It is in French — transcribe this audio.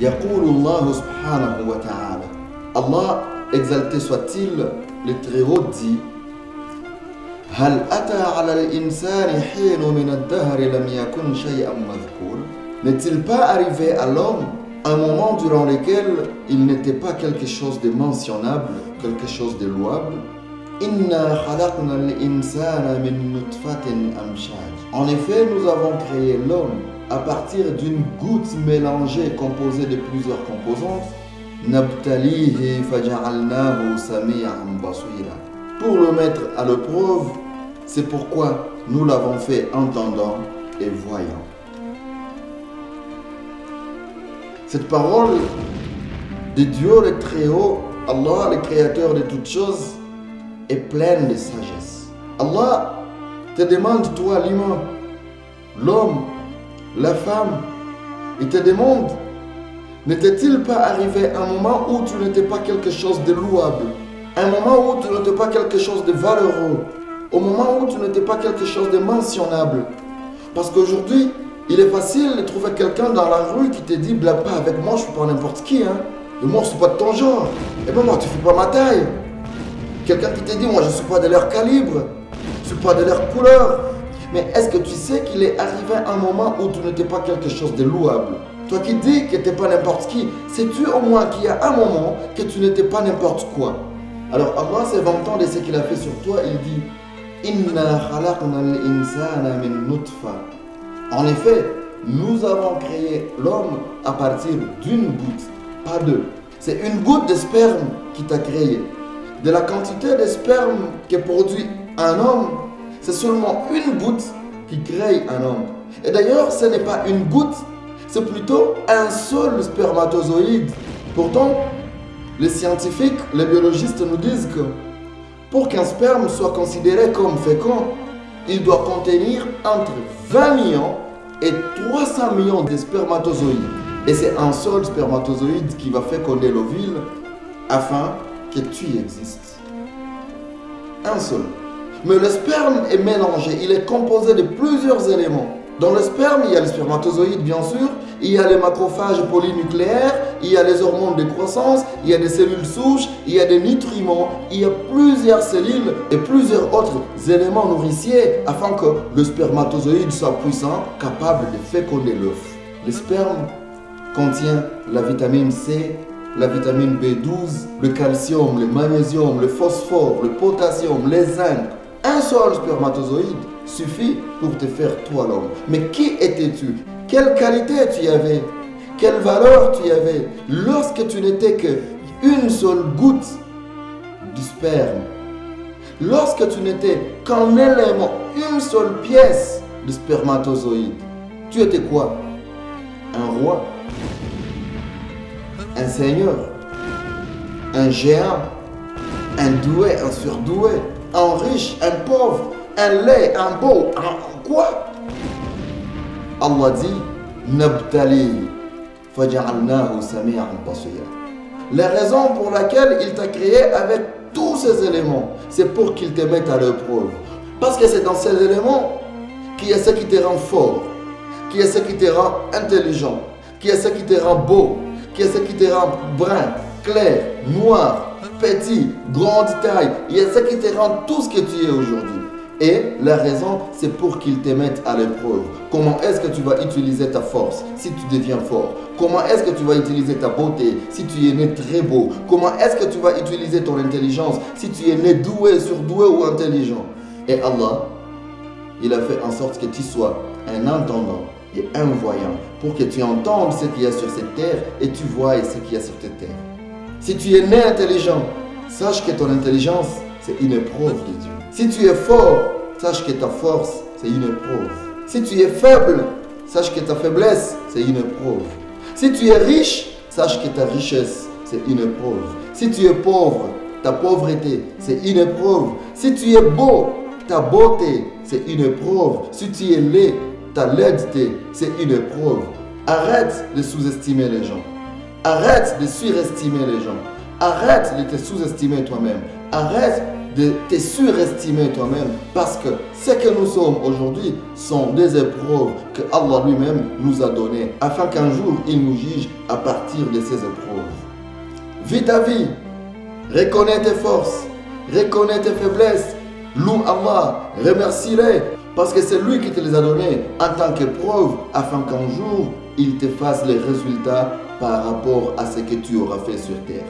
يقول الله سبحانه وتعالى. Allah, exalté soit-il, le Très-Haut dit: هل أتى على الإنسان حين من الدهر لم يكن شيئا مذكور. N'est-il pas arrivé à l'homme un moment durant lequel il n'était pas quelque chose de mentionnable, quelque chose de louable? إنا خلقنا الإنسان من نطفة أمشاج. En effet, nous avons créé l'homme à partir d'une goutte mélangée composée de plusieurs composantes. نبتليه فجعلناه سميعا بصيرا. Pour le mettre à l'épreuve, c'est pourquoi nous l'avons fait entendant et voyant. Cette parole de Dieu le Très-Haut, Allah, le Créateur de toutes choses, est pleine de sagesse. Allah te demande, toi l'humain, l'homme, la femme, il te demande: n'était-il pas arrivé un moment où tu n'étais pas quelque chose de louable, un moment où tu n'étais pas quelque chose de valeureux, au moment où tu n'étais pas quelque chose de mentionnable? Parce qu'aujourd'hui, il est facile de trouver quelqu'un dans la rue qui te dit: blague pas avec moi, je suis pas n'importe qui, hein. Et moi, je suis pas de ton genre. Et ben moi, tu fais pas ma taille. Quelqu'un qui te dit: moi, je suis pas de leur calibre, je suis pas de leur couleur. Mais est-ce que tu sais qu'il est arrivé un moment où tu n'étais pas quelque chose de louable? Toi qui dis que tu n'es pas n'importe qui, sais-tu au moins qu'il y a un moment que tu n'étais pas n'importe quoi? Alors Allah, se vantant de ce qu'il a fait sur toi, il dit: Inna khalaqna al-insana min nutfa. En effet, nous avons créé l'homme à partir d'une goutte, pas deux. C'est une goutte de sperme qui t'a créé. De la quantité de sperme que produit un homme, c'est seulement une goutte qui crée un homme. Et d'ailleurs, ce n'est pas une goutte, c'est plutôt un seul spermatozoïde. Pourtant, les scientifiques, les biologistes nous disent que pour qu'un sperme soit considéré comme fécond, il doit contenir entre 20 millions et 300 millions de spermatozoïdes. Et c'est un seul spermatozoïde qui va féconder l'ovule afin que tu existes. Un seul. Mais le sperme est mélangé, il est composé de plusieurs éléments. Dans le sperme, il y a les spermatozoïdes bien sûr, il y a les macrophages polynucléaires, il y a les hormones de croissance, il y a des cellules souches, il y a des nutriments, il y a plusieurs cellules et plusieurs autres éléments nourriciers afin que le spermatozoïde soit puissant, capable de féconder l'œuf. Le sperme contient la vitamine C, la vitamine B12, le calcium, le magnésium, le phosphore, le potassium, les zinc. Un seul spermatozoïde suffit pour te faire toi l'homme. Mais qui étais-tu? Quelle qualité tu avais? Quelle valeur tu avais lorsque tu n'étais qu'une seule goutte du sperme? Lorsque tu n'étais qu'un élément, une seule pièce du spermatozoïde, tu étais quoi? Un roi? Un seigneur? Un géant? Un doué? Un surdoué? Un riche? Un pauvre? Un laid? Un beau? Un quoi? Allah dit: Nabtali faja'alnahu sami'an basira. La raison pour laquelle il t'a créé avec tous ces éléments, c'est pour qu'il te mette à l'épreuve. Parce que c'est dans ces éléments qu'il y a ce qui te rend fort, qu'il y a ce qui te rend intelligent, qu'il y a ce qui te rend beau, qu'il y a ce qui te rend brun, clair, noir, petit, grande taille. Il y a ce qui te rend tout ce que tu es aujourd'hui. Et la raison, c'est pour qu'il te mette à l'épreuve. Comment est-ce que tu vas utiliser ta force si tu deviens fort? Comment est-ce que tu vas utiliser ta beauté si tu es né très beau? Comment est-ce que tu vas utiliser ton intelligence si tu es né doué, surdoué ou intelligent? Et Allah, il a fait en sorte que tu sois un entendant et un voyant pour que tu entendes ce qu'il y a sur cette terre et tu vois ce qu'il y a sur cette terre. Si tu es né intelligent, sache que ton intelligence, c'est une épreuve de Dieu. Si tu es fort, sache que ta force, c'est une épreuve. Si tu es faible, sache que ta faiblesse, c'est une épreuve. Si tu es riche, sache que ta richesse, c'est une épreuve. Si tu es pauvre, ta pauvreté, c'est une épreuve. Si tu es beau, ta beauté, c'est une épreuve. Si tu es laid, ta laideté, c'est une épreuve. Arrête de sous-estimer les gens. Arrête de surestimer les gens. Arrête de te sous-estimer toi-même. Arrête de te surestimer toi-même, parce que ce que nous sommes aujourd'hui sont des épreuves que Allah lui-même nous a données, afin qu'un jour il nous juge à partir de ces épreuves. Vis ta vie, reconnais tes forces, reconnais tes faiblesses, loue Allah, remercie-les, parce que c'est lui qui te les a donnés en tant qu'épreuve, afin qu'un jour il te fasse les résultats par rapport à ce que tu auras fait sur terre.